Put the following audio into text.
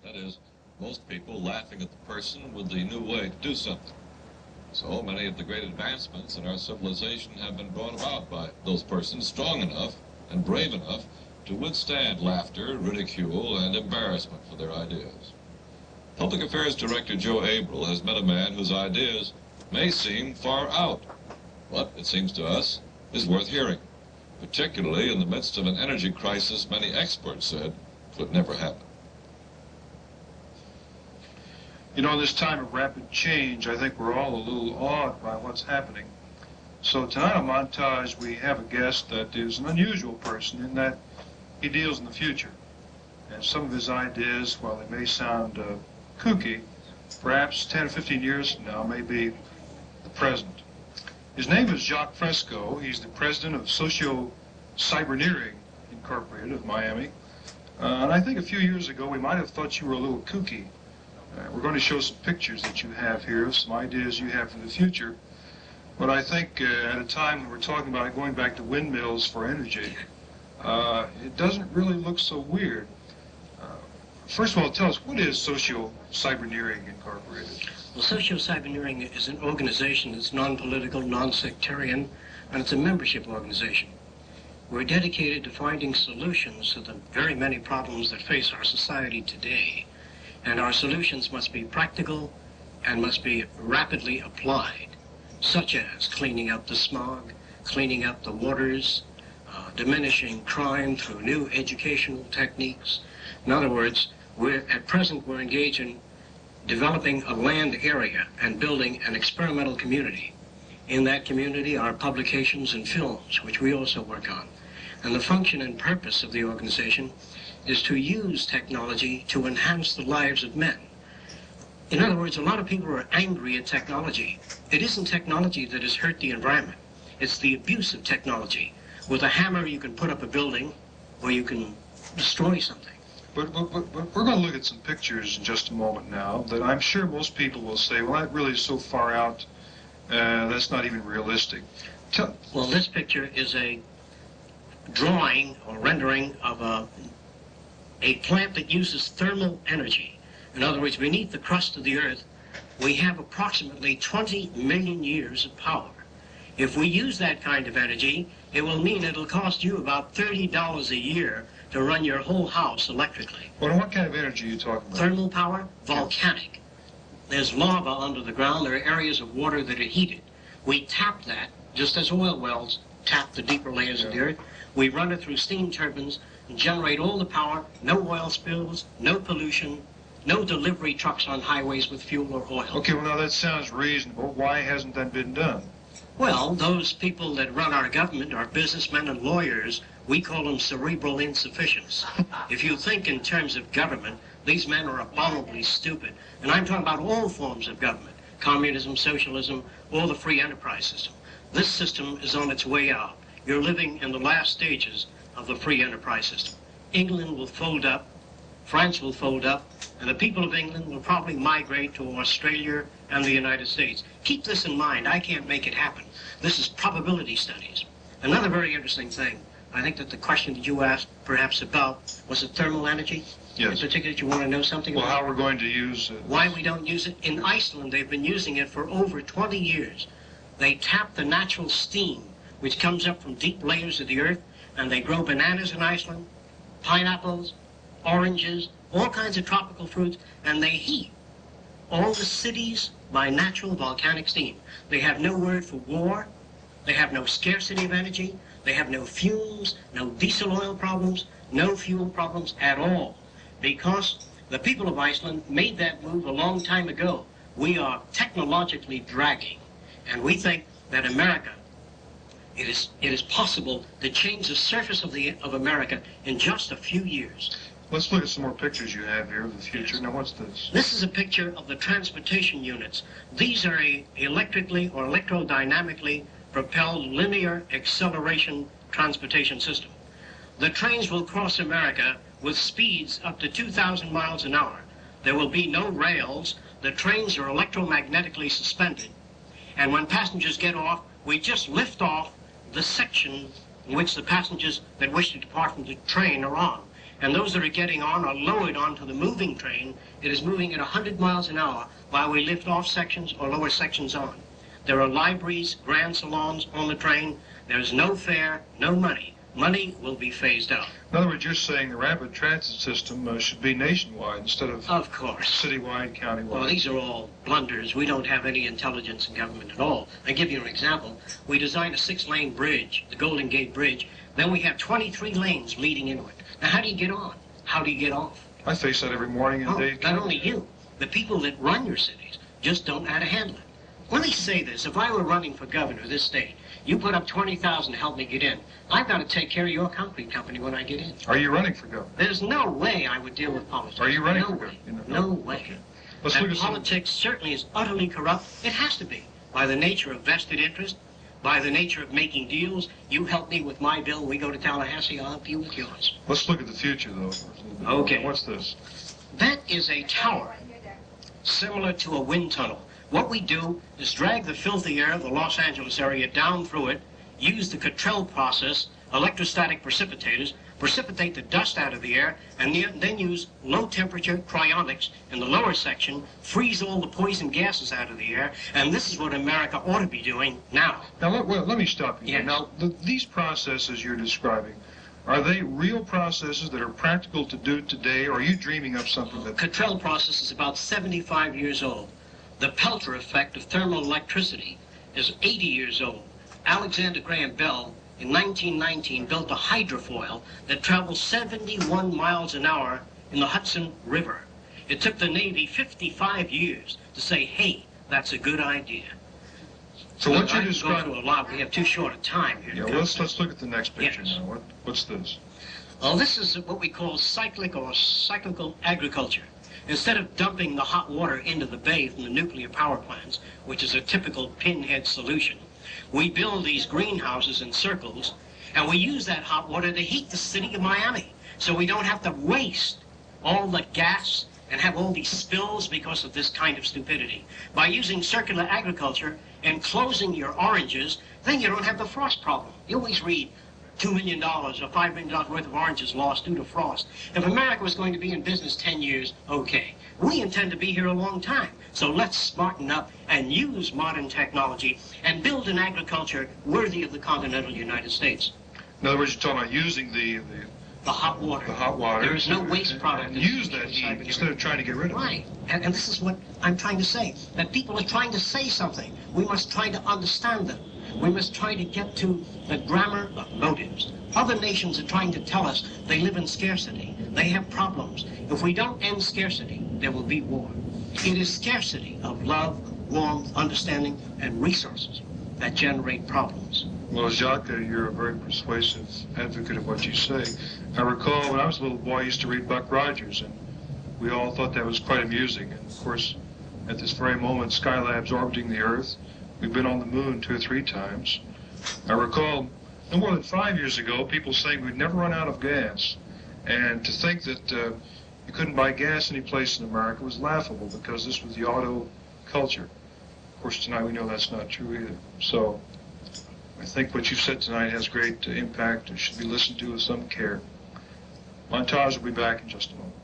That is, most people laughing at the person with the new way to do something. So many of the great advancements in our civilization have been brought about by those persons strong enough and brave enough to withstand laughter, ridicule, and embarrassment for their ideas. Public Affairs Director Joe Averill has met a man whose ideas may seem far out, but it seems to us is worth hearing, particularly in the midst of an energy crisis many experts said could never happen. You know, in this time of rapid change, I think we're all a little awed by what's happening. So tonight on Montage, we have a guest that is an unusual person in that he deals in the future. And some of his ideas, while they may sound kooky, perhaps 10 or 15 years from now may be the present. His name is Jacque Fresco. He's the president of Cyberneering Incorporated of Miami. And I think a few years ago we might have thought you were a little kooky. We're going to show some pictures that you have here, some ideas you have for the future. But I think at a time when we're talking about going back to windmills for energy, it doesn't really look so weird. First of all, tell us, what is Cyberneering Incorporated? Well, Cyberneering is an organization that's non-political, non-sectarian, and it's a membership organization. We're dedicated to finding solutions to the very many problems that face our society today. And our solutions must be practical and must be rapidly applied, such as cleaning up the smog, cleaning up the waters, diminishing crime through new educational techniques. In other words, at present we're engaged in developing a land area and building an experimental community. In that community are publications and films, which we also work on. And the function and purpose of the organization is to use technology to enhance the lives of men. In other words, a lot of people are angry at technology. It isn't technology that has hurt the environment. It's the abuse of technology. With a hammer, you can put up a building, or you can destroy something. But we're going to look at some pictures in just a moment now that I'm sure most people will say, well, that really is so far out, that's not even realistic. Well, this picture is a drawing or rendering of a plant that uses thermal energy. In other words, beneath the crust of the earth, we have approximately 20 million years of power. If we use that kind of energy, it will mean it'll cost you about $30 a year to run your whole house electrically. Well, what kind of energy are you talking about? Thermal power, volcanic. There's lava under the ground. There are areas of water that are heated. We tap that, just as oil wells tap the deeper layers of the earth. We run it through steam turbines and generate all the power, no oil spills, no pollution, no delivery trucks on highways with fuel or oil. Okay, well, now that sounds reasonable. Why hasn't that been done? Well, those people that run our government are businessmen and lawyers. We call them cerebral insufficients. If you think in terms of government, these men are abominably stupid. And I'm talking about all forms of government, communism, socialism, or the free enterprise system. This system is on its way out. You're living in the last stages of the free enterprise system. England will fold up, France will fold up, and the people of England will probably migrate to Australia and the United States. Keep this in mind. I can't make it happen. This is probability studies. Another very interesting thing, I think that the question that you asked perhaps about, was it thermal energy? Yes. In particular, you want to know something about? Well, how we're going to use it. Why we don't use it? In Iceland, they've been using it for over 20 years. They tap the natural steam, which comes up from deep layers of the earth, and they grow bananas in Iceland, pineapples, oranges, all kinds of tropical fruits, and they heat all the cities by natural volcanic steam. They have no word for war. They have no scarcity of energy. They have no fumes, no diesel oil problems, no fuel problems at all, because the people of Iceland made that move a long time ago. We are technologically dragging, and we think that America, it is possible to change the surface of America in just a few years. Let's look at some more pictures you have here of the future. Yes. Now, what's this? This is a picture of the transportation units. These are a electrically or electrodynamically propelled linear acceleration transportation system. The trains will cross America with speeds up to 2,000 miles an hour. There will be no rails. The trains are electromagnetically suspended. And when passengers get off, we just lift off the section in which the passengers that wish to depart from the train are on. and those that are getting on are lowered onto the moving train. It is moving at 100 miles an hour while we lift off sections or lower sections on. There are libraries, grand salons on the train. There's no fare, no money. Money will be phased out. In other words, you're saying the rapid transit system should be nationwide instead of course, citywide, countywide. Well, these are all blunders. We don't have any intelligence in government at all. I'll give you an example. We designed a 6-lane bridge, the Golden Gate Bridge. Then we have 23 lanes leading into it. Now, how do you get on? How do you get off? I face that every morning and day. Not only you. The people that run your cities just don't know how to handle it. Let me say this. If I were running for governor of this state, you put up $20,000 to help me get in. I've got to take care of your concrete company when I get in. Are you running for governor? There's no way I would deal with politics. Are you running no for way. governor? No way. Okay. Let's And look at politics certainly is utterly corrupt. It has to be. By the nature of vested interest, by the nature of making deals. You help me with my bill, we go to Tallahassee, I'll help you with yours. Let's look at the future, though. Okay. What's this? That is a tower, similar to a wind tunnel. What we do is drag the filthy air of the Los Angeles area down through it, use the Cottrell process, electrostatic precipitators, precipitate the dust out of the air, and then use low-temperature cryonics in the lower section, freeze all the poison gases out of the air, and this is what America ought to be doing now. Now, let me stop you. Yes. Now, these processes you're describing, are they real processes that are practical to do today, or are you dreaming up something that... Cottrell process is about 75 years old. The Pelter effect of thermal electricity is 80 years old. Alexander Graham Bell, in 1919, built a hydrofoil that travels 71 miles an hour in the Hudson River. It took the Navy 55 years to say, hey, that's a good idea. So what you're I describing... go through a lot. We have too short a time here. Yeah, let's look at the next picture Yes. now. What's this? Well, this is what we call cyclical agriculture. Instead of dumping the hot water into the bay from the nuclear power plants, which is a typical pinhead solution, we build these greenhouses in circles, and we use that hot water to heat the city of Miami, so we don't have to waste all the gas and have all these spills because of this kind of stupidity. By using circular agriculture and closing your oranges, then you don't have the frost problem. You always read $2 million or $5 million worth of oranges lost due to frost. If America was going to be in business 10 years, okay. We intend to be here a long time. So let's smarten up and use modern technology and build an agriculture worthy of the continental United States. In other words, you're talking about using the hot water. The hot water. There is no waste product. And use that heat instead of trying to get rid of it. Right. And this is what I'm trying to say. That people are trying to say something. We must try to understand them. We must try to get to the grammar of motives. Other nations are trying to tell us they live in scarcity. They have problems. If we don't end scarcity, there will be war. It is scarcity of love, warmth, understanding, and resources that generate problems. Well, Jacque, you're a very persuasive advocate of what you say. I recall when I was a little boy, I used to read Buck Rogers, and we all thought that was quite amusing. And of course, at this very moment, Skylab's orbiting the Earth. We've been on the moon 2 or 3 times. I recall no more than 5 years ago, people saying we'd never run out of gas. And to think that you couldn't buy gas any place in America was laughable because this was the auto culture. Of course, tonight we know that's not true either. So I think what you've said tonight has great impact. It should be listened to with some care. Montage will be back in just a moment.